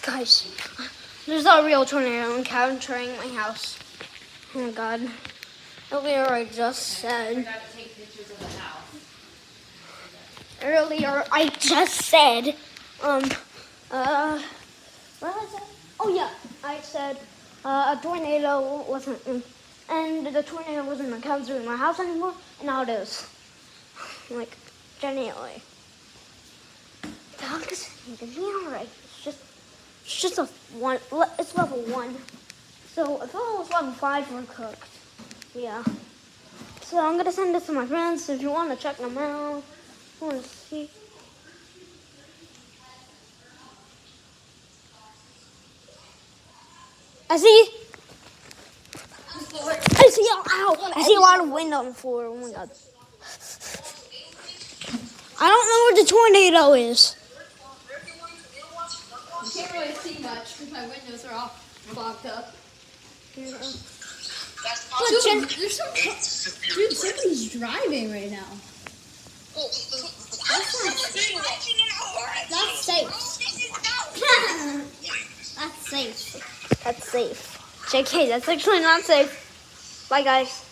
Guys, there's a real tornado encountering my house. Oh my god. Earlier I just said. Earlier I just said. What was that? Oh yeah, I said a tornado wasn't, and the tornado wasn't encountering my house anymore, and now it is. Like, genuinely. Dogs need to be alright. It's just a one. It's level 1. So if it was level 5, we're cooked. Yeah. So I'm gonna send this to my friends if you want to check them out. I want to see. I see. Ow! I see a lot of wind on the floor. Oh my god. I don't know where the tornado is. You can't really see much because my windows are all blocked up. Yeah. Dude, somebody's driving right now. That's safe. That's safe. That's safe. JK, that's actually not safe. Bye, guys.